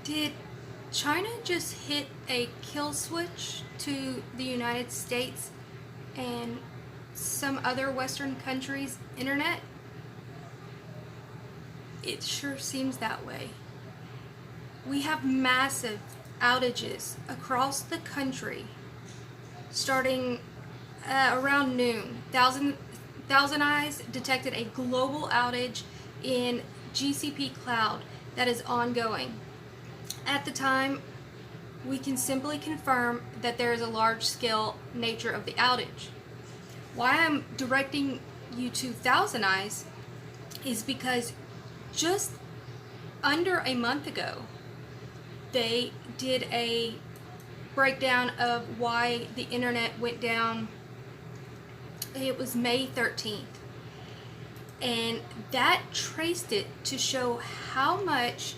Did China just hit a kill switch to the United States and some other Western countries' internet? It sure seems that way. We have massive outages across the country starting around noon. Thousand Eyes detected a global outage in GCP Cloud that is ongoing. At the time, we can simply confirm that there is a large-scale nature of the outage. Why I'm directing you to Thousand Eyes is because just under a month ago, they did a breakdown of why the internet went down. It was May 13th. And that traced it to show how much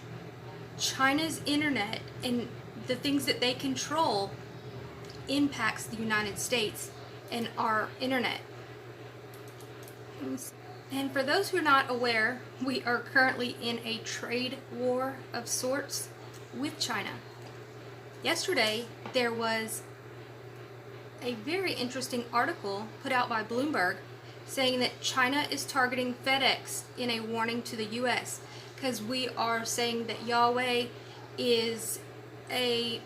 China's internet and the things that they control impacts the United States and our internet. And for those who are not aware, we are currently in a trade war of sorts with China. Yesterday, there was a very interesting article put out by Bloomberg saying that China is targeting FedEx in a warning to the U.S. because we are saying that Huawei is a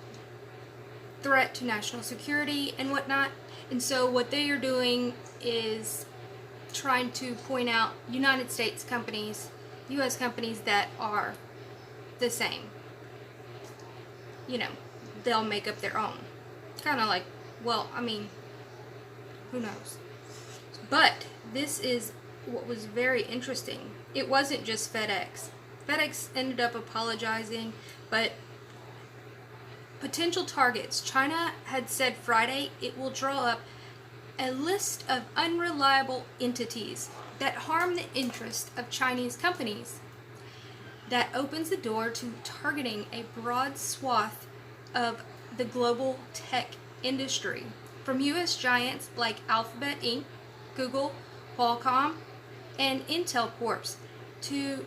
threat to national security and whatnot. And so what they are doing is trying to point out United States companies, U.S. companies that are the same. You know, they'll make up their own. Kind of like, well, I mean, who knows? But this is what was very interesting. It wasn't just FedEx. FedEx ended up apologizing, but potential targets. China had said Friday it will draw up a list of unreliable entities that harm the interest of Chinese companies. That opens the door to targeting a broad swath of the global tech industry, from U.S. giants like Alphabet Inc., Google, Qualcomm, and Intel Corps, to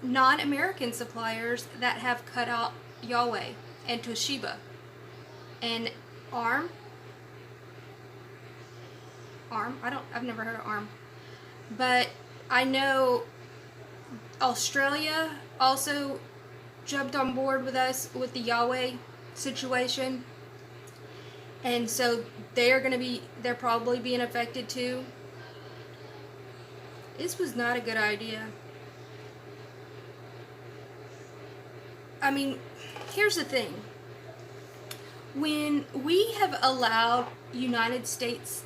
non-American suppliers that have cut out Huawei and Toshiba and ARM. I've never heard of ARM, but I know Australia also jumped on board with us with the Huawei situation, and so they're probably being affected too. This was not a good idea. I mean, here's the thing. When we have allowed United States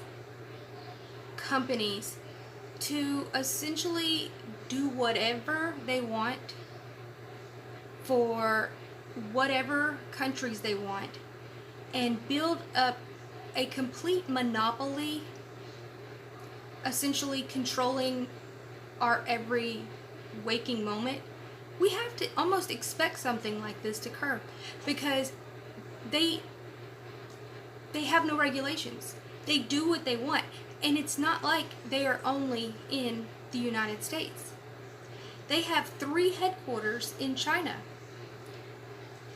companies to essentially do whatever they want for whatever countries they want and build up a complete monopoly, essentially controlling our every waking moment, we have to almost expect something like this to occur, because they have no regulations. They do what they want, and it's not like they are only in the United States. They have 3 headquarters in China.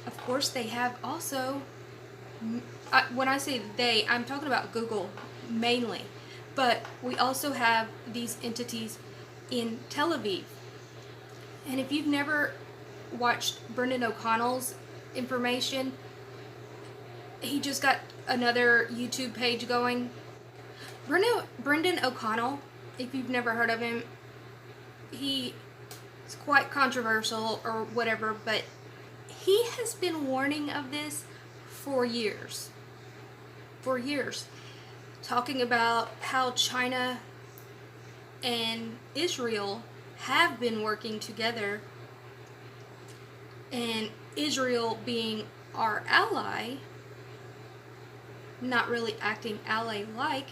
Of course, they have also, when I say they, I'm talking about Google mainly, but we also have these entities in Tel Aviv. And if you've never watched Brendan O'Connell's information, he just got another YouTube page going. Brendan O'Connell, if you've never heard of him, he is quite controversial or whatever, but he has been warning of this for years. For years. Talking about how China and Israel have been working together, and Israel being our ally, not really acting ally-like,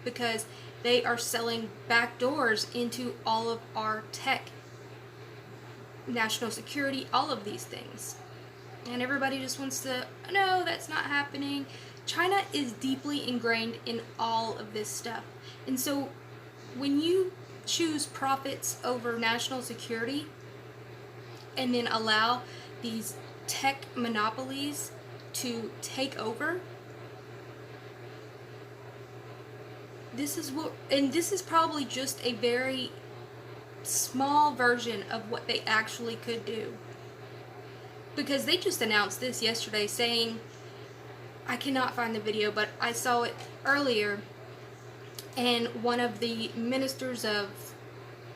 because they are selling back doors into all of our tech, national security, all of these things. And everybody just wants to, no, that's not happening. China is deeply ingrained in all of this stuff. And so when you choose profits over national security and then allow these tech monopolies to take over. This is probably just a very small version of what they actually could do. Because they just announced this yesterday, saying, I cannot find the video, but I saw it earlier, and one of the ministers of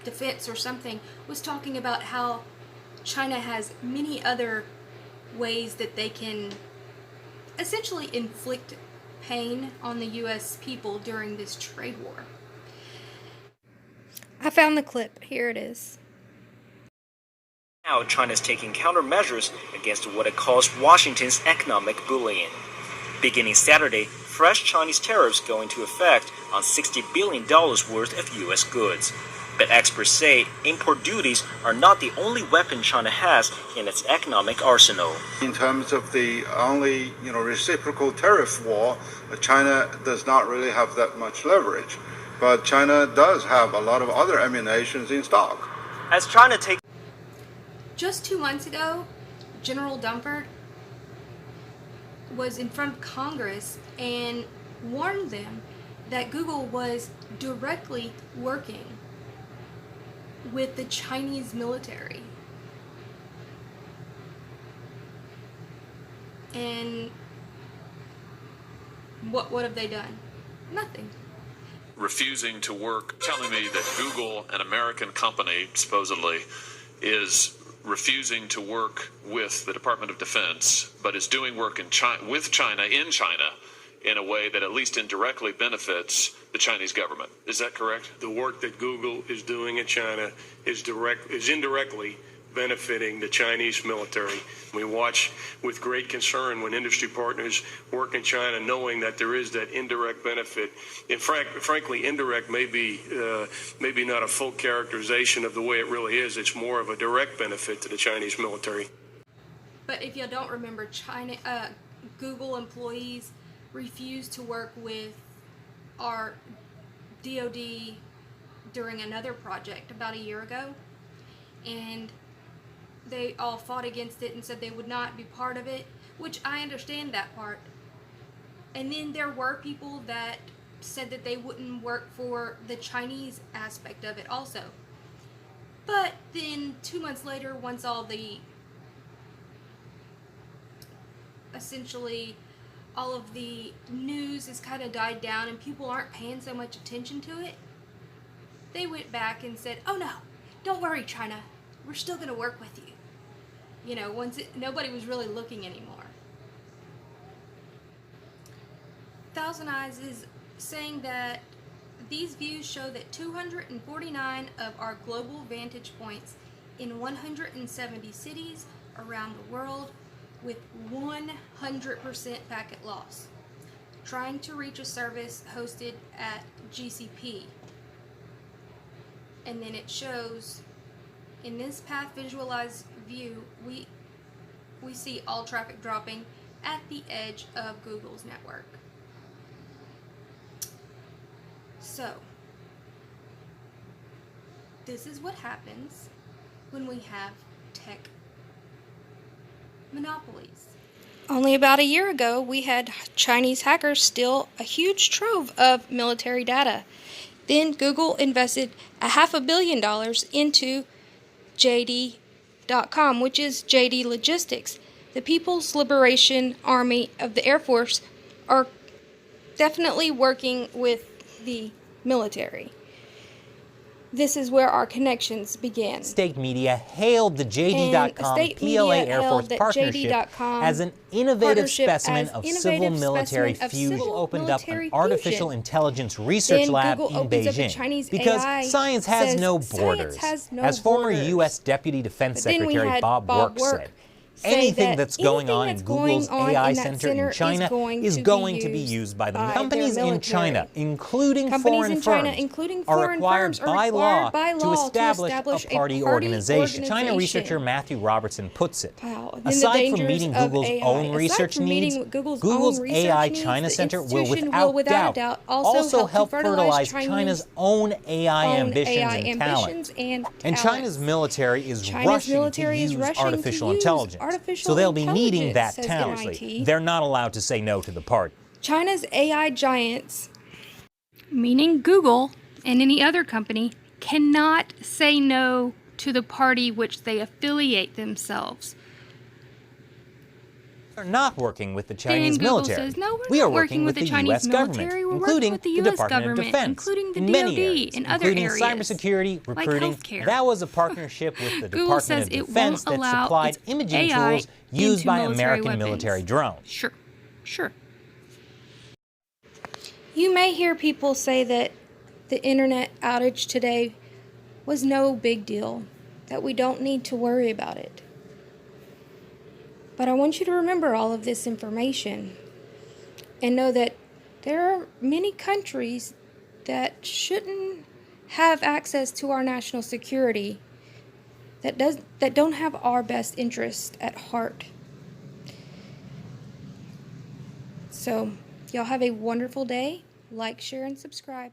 defense or something was talking about how China has many other ways that they can essentially inflict pain on the U.S. people during this trade war. I found the clip. Here it is. Now China is taking countermeasures against what it calls Washington's economic bullying. Beginning Saturday, fresh Chinese tariffs go into effect on $60 billion worth of U.S. goods. But experts say import duties are not the only weapon China has in its economic arsenal. In terms of the only reciprocal tariff war, China does not really have that much leverage. But China does have a lot of other ammunitions in stock. As China takes... Just 2 months ago, General Dunford was in front of Congress and warned them that Google was directly working with the Chinese military. And what have they done? Nothing. Refusing to work, telling me that Google, an American company, supposedly, is refusing to work with the Department of Defense, but is doing work in China, with China, in a way that at least indirectly benefits the Chinese government. Is that correct? The work that Google is doing in China is indirectly benefiting the Chinese military. We watch with great concern when industry partners work in China, knowing that there is that indirect benefit. And frankly, indirect may be not a full characterization of the way it really is. It's more of a direct benefit to the Chinese military. But if you don't remember, Google employees refused to work with our DoD during another project about a year ago, and they all fought against it and said they would not be part of it, which I understand that part. And then there were people that said that they wouldn't work for the Chinese aspect of it also. But then 2 months later, once all the essentially all of the news has kind of died down and people aren't paying so much attention to it, they went back and said, oh no, don't worry, China, we're still going to work with you. You know, nobody was really looking anymore. Thousand Eyes is saying that these views show that 249 of our global vantage points in 170 cities around the world with 100% packet loss, trying to reach a service hosted at GCP. And then it shows, in this path visualized view, we see all traffic dropping at the edge of Google's network. So, this is what happens when we have tech monopolies. Only about a year ago, we had Chinese hackers steal a huge trove of military data. Then Google invested $500 million into JD.com, which is JD Logistics. The People's Liberation Army of the Air Force are definitely working with the military. This is where our connections began. State media hailed the JD.com PLA Air Force partnership as an innovative specimen of civil-military fusion. Google opened up an artificial intelligence research lab in Beijing because science has no borders. As former U.S. Deputy Defense Secretary Bob Work said, anything that's going on in Google's AI center in China is going to be used by the companies in China, including foreign firms, are required by law to establish a party organization. China researcher Matthew Robertson puts it. Aside from meeting Google's own research needs, Google's AI China Center will without doubt also help fertilize China's own AI ambitions and talents. And China's military is rushing to use artificial intelligence. so they'll be needing that talent. They're not allowed to say no to the party. China's AI giants, meaning Google and any other company, cannot say no to the party which they affiliate themselves. We're not working with the Chinese military. Says, no, we are working with the U.S. government, including the Department of Defense, including the in DoD, many areas, in other including areas, cybersecurity, recruiting. Like that was a partnership with the Google Department of says Defense that supplied imaging AI tools used by American weapons. military drones. Sure. You may hear people say that the internet outage today was no big deal, that we don't need to worry about it. But I want you to remember all of this information and know that there are many countries that shouldn't have access to our national security, that don't have our best interest at heart. So, y'all have a wonderful day. Like, share, and subscribe.